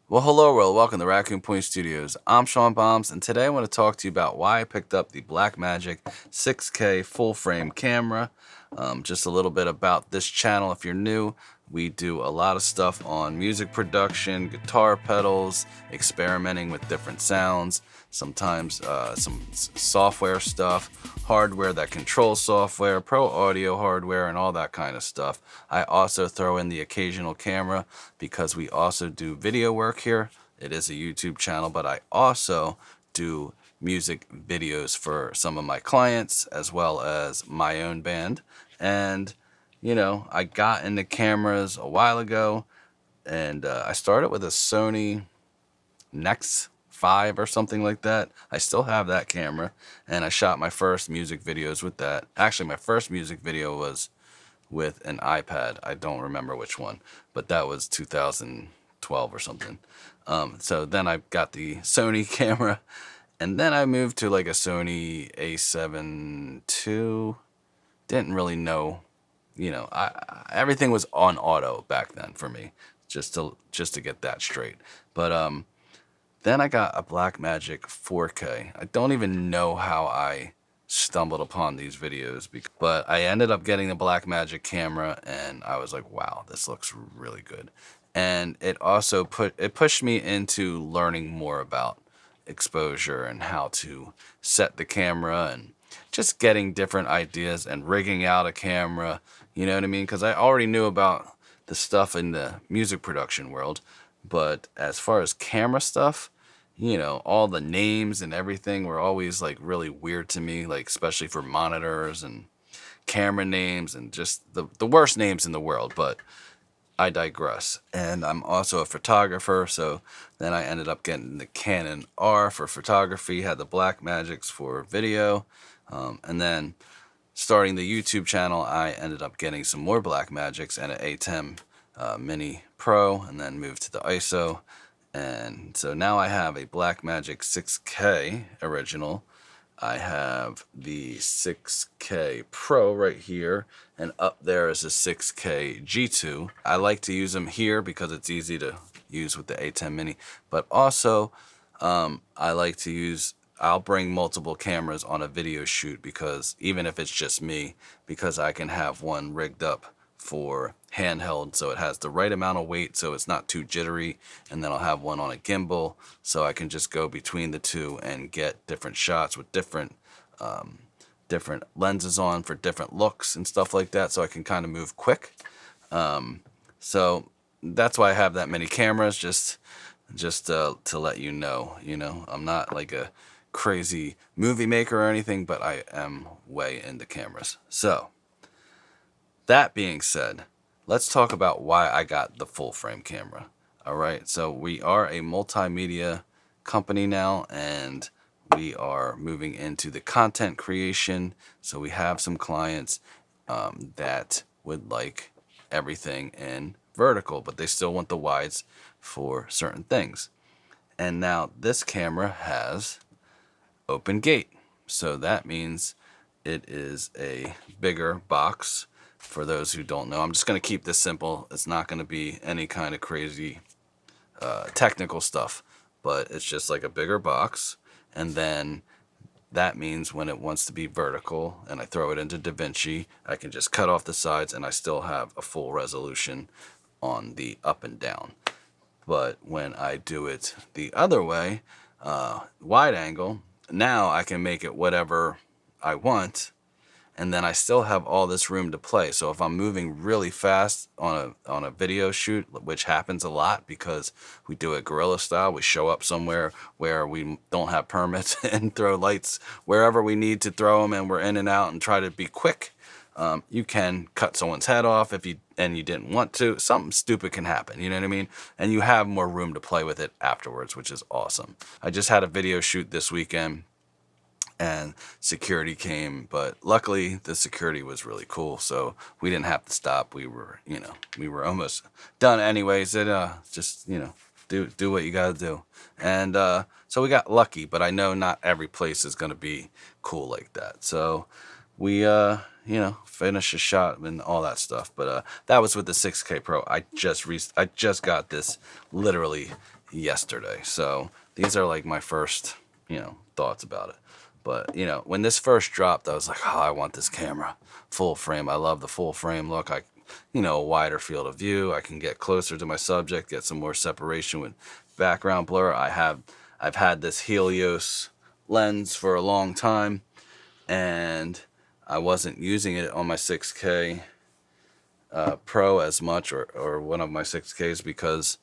Well, hello world, welcome to Raccoon Point Studios. I'm Sean Bombs, and today I want to talk to you about why I picked up the Blackmagic 6K full frame camera. Just a little bit about this channel. If you're new, we do a lot of stuff on music production, guitar pedals, experimenting with different sounds, sometimes some software stuff, hardware that controls software, pro audio hardware, and all that kind of stuff. I also throw in the occasional camera because we also do video work here. It is a YouTube channel, but I also do music videos for some of my clients as well as my own band. And I got into cameras a while ago, and I started with a Sony Nex 5 or something like that. I still have that camera, and I shot my first music videos with that. Actually, my first music video was with an iPad. I don't remember which one, but that was 2012 or something. So then I got the Sony camera, and then I moved to like a Sony A7 II. Didn't really know, everything was on auto back then for me, just to get that straight. But then I got a Blackmagic 4K. I don't even know how I stumbled upon these videos, but I ended up getting the Blackmagic camera, and I was like, wow, this looks really good. And it also pushed me into learning more about exposure and how to set the camera and just getting different ideas and rigging out a camera, you know what I mean? Because I already knew about the stuff in the music production world, but as far as camera stuff, all the names and everything were always like really weird to me, like especially for monitors and camera names and just the worst names in the world. But I digress. And I'm also a photographer, so then I ended up getting the Canon R for photography, had the Blackmagics for video, and then starting the YouTube channel, I ended up getting some more Blackmagics and an A10 Mini Pro, and then moved to the ISO. And so now I have a Blackmagic 6K original. I have the 6K Pro right here, and up there is a 6K G2. I like to use them here because it's easy to use with the A10 Mini, but also I like to use, I'll bring multiple cameras on a video shoot, because even if it's just me, because I can have one rigged up for handheld so it has the right amount of weight so it's not too jittery, and then I'll have one on a gimbal so I can just go between the two and get different shots with different lenses on for different looks and stuff like that, so I can kind of move quick. So that's why I have that many cameras, just to let you know, I'm not like a crazy movie maker or anything, but I am way into cameras. So that being said, let's talk about why I got the full frame camera. All right, so we are a multimedia company now, and we are moving into the content creation. So we have some clients that would like everything in vertical, but they still want the wides for certain things. And now this camera has open gate. So that means it is a bigger box. For those who don't know, I'm just going to keep this simple. It's not going to be any kind of crazy technical stuff, but it's just like a bigger box. And then that means when it wants to be vertical and I throw it into DaVinci, I can just cut off the sides and I still have a full resolution on the up and down. But when I do it the other way, wide angle, now I can make it whatever I want, and then I still have all this room to play. So if I'm moving really fast on a video shoot, which happens a lot because we do it guerrilla style, we show up somewhere where we don't have permits and throw lights wherever we need to throw them, and we're in and out and try to be quick. You can cut someone's head off if you didn't want to. Something stupid can happen, you know what I mean? And you have more room to play with it afterwards, which is awesome. I just had a video shoot this weekend, and security came, but luckily the security was really cool, so we didn't have to stop. We were almost done anyways. Just do what you gotta do. And so we got lucky, but I know not every place is gonna be cool like that. So we finish a shot and all that stuff. But that was with the 6K Pro. I just got this literally yesterday. So these are like my first, thoughts about it. But, when this first dropped, I was like, oh, I want this camera. Full frame. I love the full frame look. A wider field of view. I can get closer to my subject, get some more separation with background blur. I've had this Helios lens for a long time, and I wasn't using it on my 6K Pro as much, or one of my 6Ks, because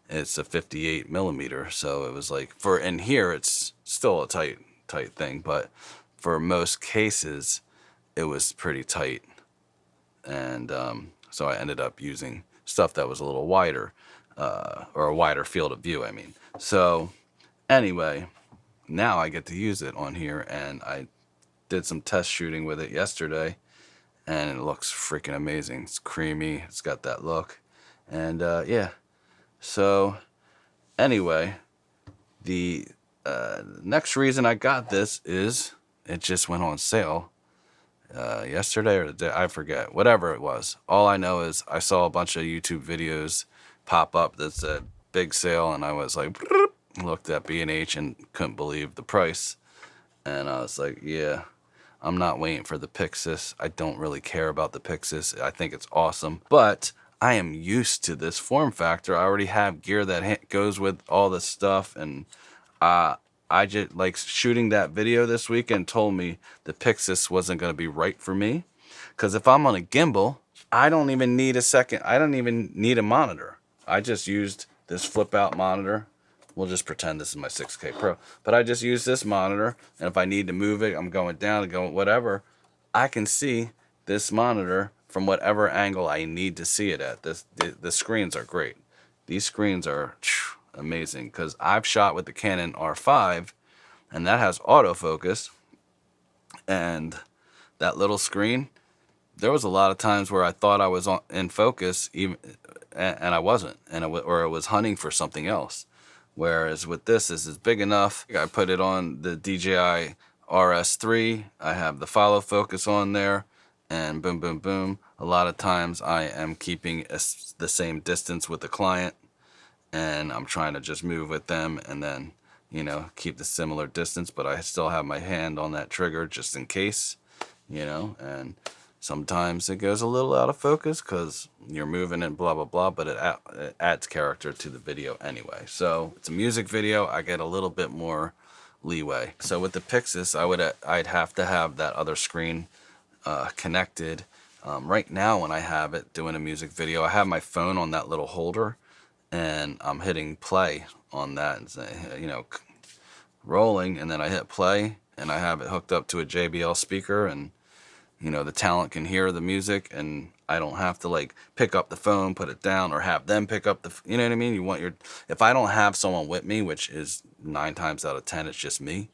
it's a 58 millimeter. So it was like, in here it's still a tight thing, but for most cases it was pretty tight. And so I ended up using stuff that was a little wider, or a wider field of view, I mean. So anyway, now I get to use it on here, and I did some test shooting with it yesterday, and it looks freaking amazing. It's creamy, it's got that look, and yeah. So anyway, the next reason I got this is it just went on sale yesterday or the day, I forget, whatever it was. All I know is I saw a bunch of YouTube videos pop up that said big sale, and I was like, looked at B&H and couldn't believe the price, and I was like, yeah, I'm not waiting for the Pixis. I don't really care about the Pixis. I think it's awesome, but I am used to this form factor. I already have gear that goes with all this stuff, and I just, like, shooting that video this weekend told me the Pixis wasn't going to be right for me, because if I'm on a gimbal, I don't even need a monitor. I just used this flip out monitor. We'll just pretend this is my 6K Pro, but I just use this monitor, and if I need to move it, I'm going down and going whatever, I can see this monitor from whatever angle I need to see it at. The screens are great. These screens are amazing, because I've shot with the Canon R5, and that has autofocus, and that little screen, there was a lot of times where I thought I was in focus, and I wasn't, or it was hunting for something else. Whereas with this is big enough. I put it on the DJI RS3. I have the follow focus on there, and boom, boom, boom. A lot of times I am keeping the same distance with the client, and I'm trying to just move with them, and then, keep the similar distance, but I still have my hand on that trigger just in case, and sometimes it goes a little out of focus because you're moving and blah, blah, blah, but it adds character to the video anyway. So it's a music video. I get a little bit more leeway. So with the Pixis, I'd have to have that other screen connected. Right now when I have it doing a music video, I have my phone on that little holder, and I'm hitting play on that, and rolling, and then I hit play, and I have it hooked up to a JBL speaker, and the talent can hear the music, and I don't have to like pick up the phone, put it down, or have them pick up you know what I mean? If I don't have someone with me, which is 9 times out of 10, it's just me,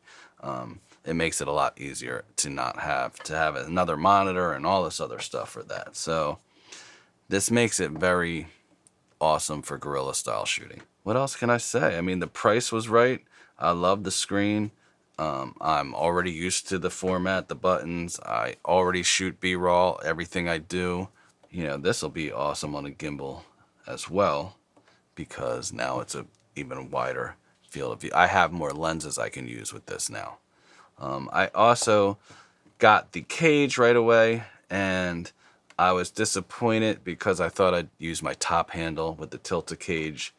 it makes it a lot easier to not have to have another monitor and all this other stuff for that. So this makes it very awesome for guerrilla style shooting. What else can I say? I mean, the price was right. I love the screen. I'm already used to the format, the buttons. I already shoot B-roll, everything I do. This will be awesome on a gimbal as well, because now it's a even wider field of view. I have more lenses I can use with this now. I also got the cage right away, and I was disappointed because I thought I'd use my top handle with the tilt-a-cage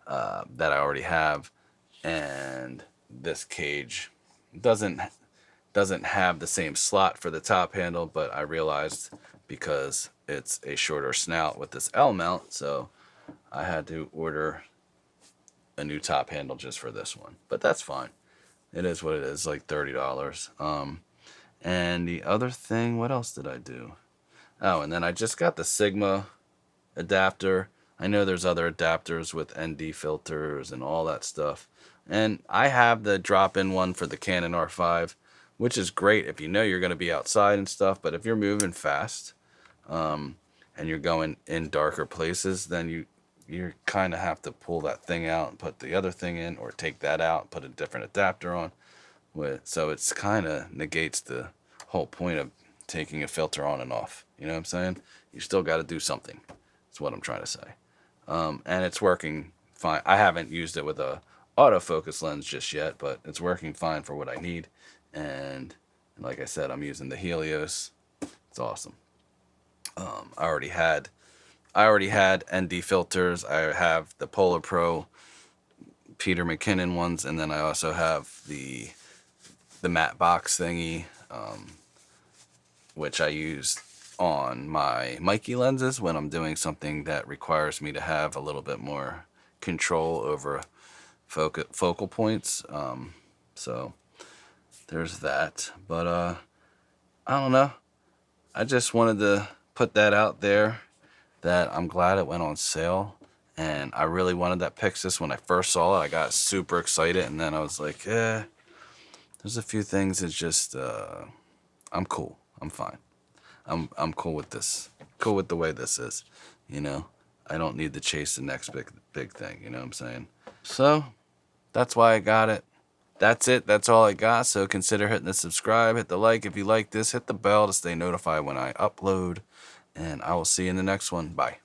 that I already have, and this cage doesn't have the same slot for the top handle, but I realized because it's a shorter snout with this L mount, so I had to order a new top handle just for this one. But that's fine. It is what it is, like $30. And the other thing, what else did I do? Oh, and then I just got the Sigma adapter. I know there's other adapters with ND filters and all that stuff. And I have the drop-in one for the Canon R5, which is great if you're going to be outside and stuff. But if you're moving fast and you're going in darker places, then you kind of have to pull that thing out and put the other thing in, or take that out and put a different adapter on. So it's kind of negates the whole point of taking a filter on and off. You know what I'm saying? You still got to do something. That's what I'm trying to say. And it's working fine. I haven't used it with a autofocus lens just yet, but it's working fine for what I need. And like I said, I'm using the Helios. It's awesome. I already had ND filters. I have the Polar Pro Peter McKinnon ones, and then I also have the matte box thingy, which I use on my Mikey lenses when I'm doing something that requires me to have a little bit more control over focal points. So there's that. But I don't know. I just wanted to put that out there, that I'm glad it went on sale. And I really wanted that Pixis when I first saw it. I got super excited, and then I was like, there's a few things that just I'm cool. I'm fine. I'm cool with this. Cool with the way this is. You know, I don't need to chase the next big thing. You know what I'm saying? So that's why I got it. That's it. That's all I got. So consider hitting the subscribe, hit the like if you like this, hit the bell to stay notified when I upload, and I will see you in the next one. Bye.